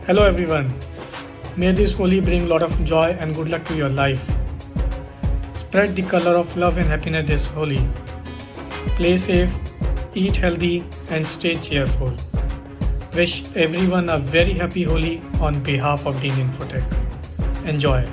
Hello everyone. May this Holi bring lot of joy and good luck to your life. Spread the color of love and happiness this Holi. Play safe, eat healthy and stay cheerful. Wish everyone a very happy Holi on behalf of Dean Infotech. Enjoy.